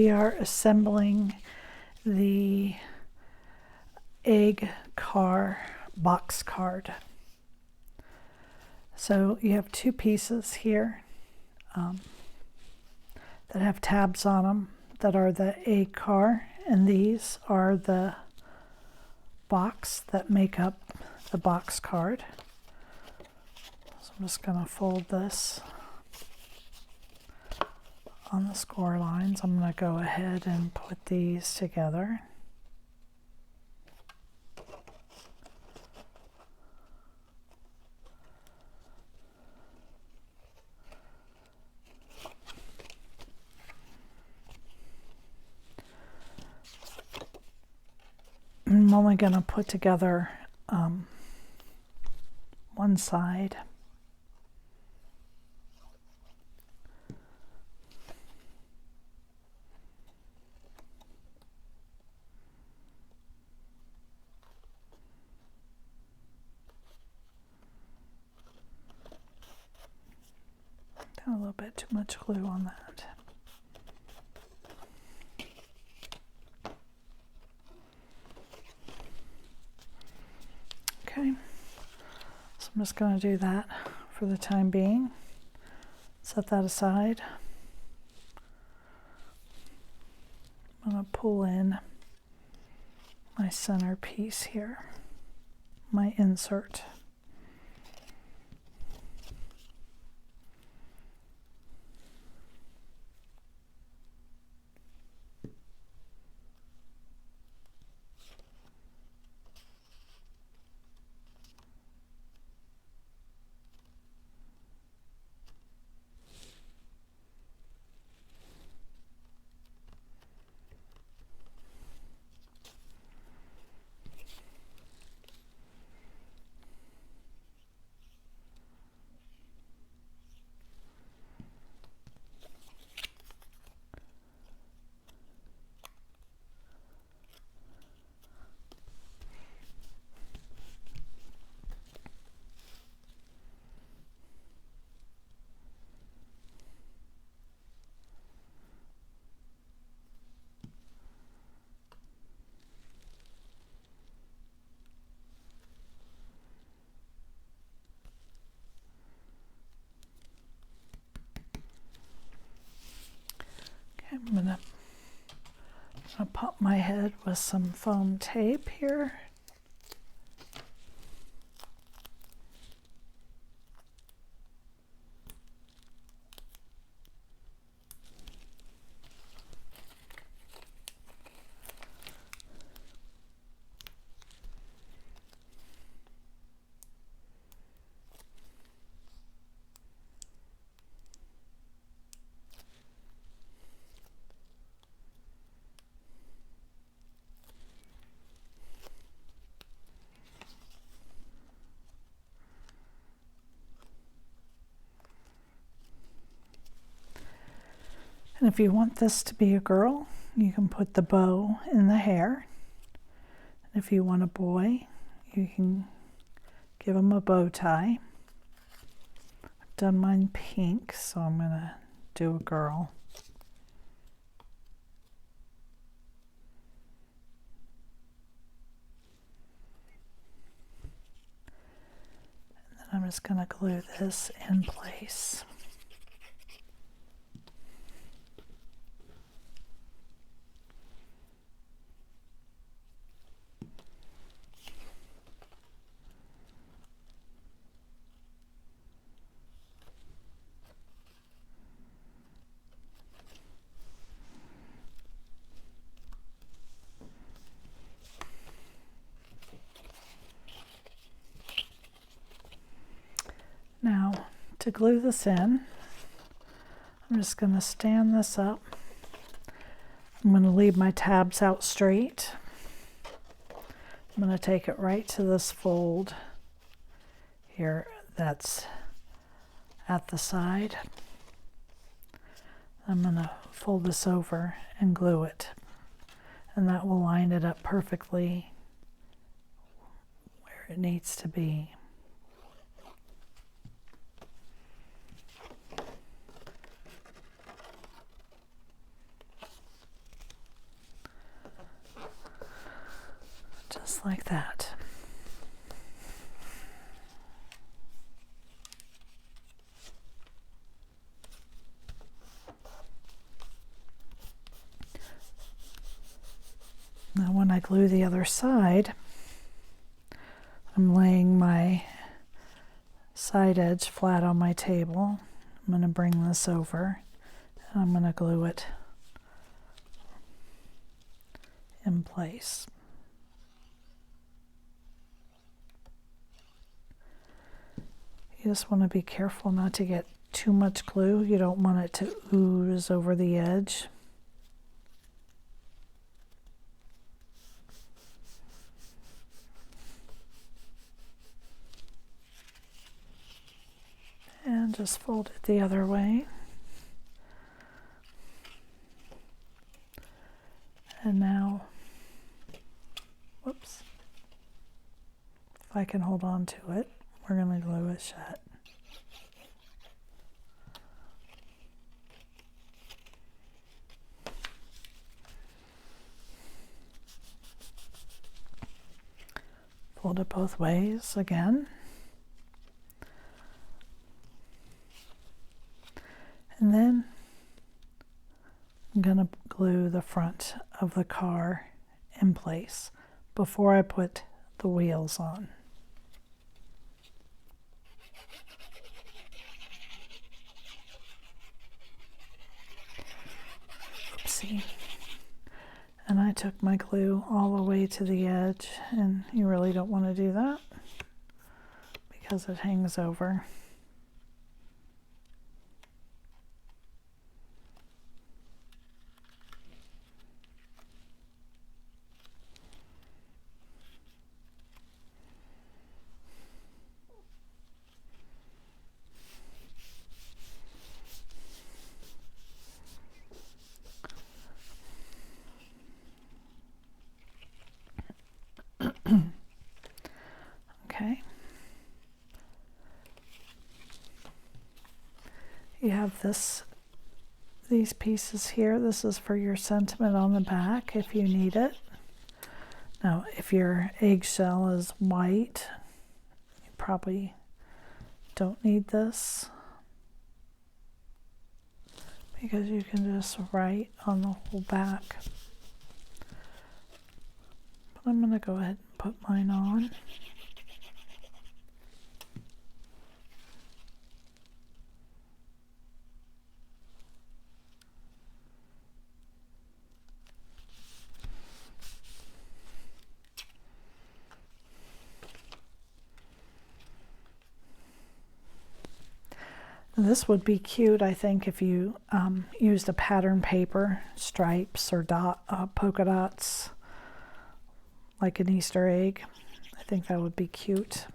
We are assembling the egg car box card. So you have two pieces here that have tabs on them that are the egg car, and these are the box that make up the box card. So I'm just going to fold this on the score lines. I'm going to go ahead and put these together. I'm only going to put together one side. Got a little bit too much glue on that. Okay, so I'm just going to do that for the time being. Set that aside. I'm going to pull in my center piece here, my insert. I'm gonna pop my head with some foam tape here. And if you want this to be a girl, you can put the bow in the hair. And if you want a boy, you can give him a bow tie. I've done mine pink, so I'm going to do a girl. And then I'm just going to glue this in place. Now, to glue this in, I'm just going to stand this up. I'm going to leave my tabs out straight. I'm going to take it right to this fold here that's at the side. I'm going to fold this over and glue it, and that will line it up perfectly where it needs to be. just like that. Now when I glue the other side, I'm laying my side edge flat on my table. I'm going to bring this over and I'm going to glue it in place. You just want to be careful not to get too much glue. You don't want it to ooze over the edge. And just fold it the other way. And now, whoops, if I can hold on to it, we're going to glue it shut. Fold it both ways again. And then I'm going to glue the front of the car in place before I put the wheels on. Oopsie. And I took my glue all the way to the edge, and you really don't want to do that because it hangs over. Okay. You have these pieces here. This is for your sentiment on the back if you need it. Now, if your eggshell is white, you probably don't need this because you can just write on the whole back. But I'm going to go ahead and put mine on. This would be cute, I think, if you used a pattern paper, stripes or polka dots, like an Easter egg. I think that would be cute.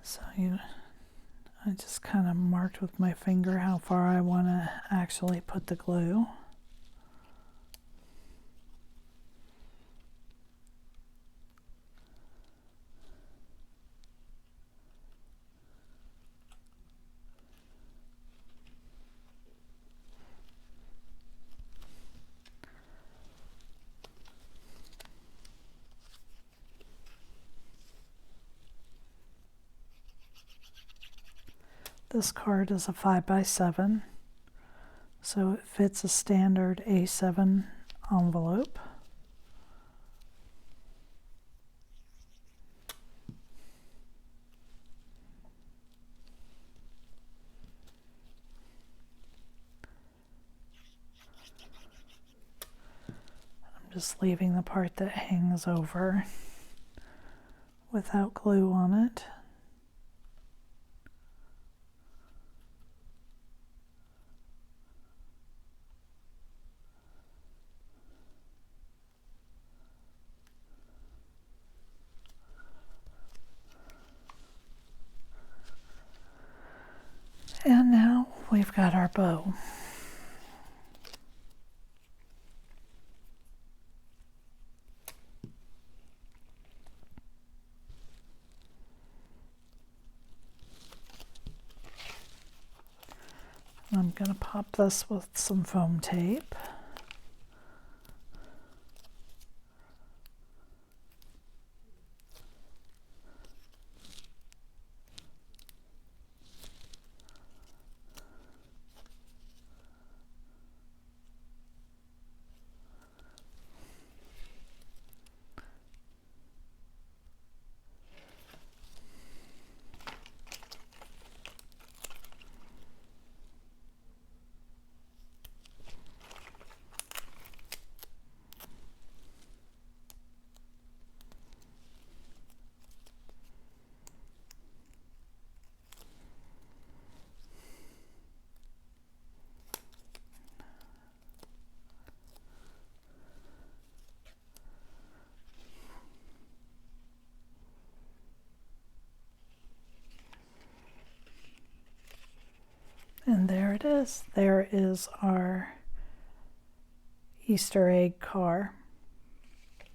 So I just kind of marked with my finger how far I want to actually put the glue. This card is a 5x7, so it fits a standard A7 envelope. I'm just leaving the part that hangs over without glue on it. we've got our bow. I'm going to pop this with some foam tape. And there it is. There is our Easter egg car.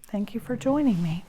Thank you for joining me.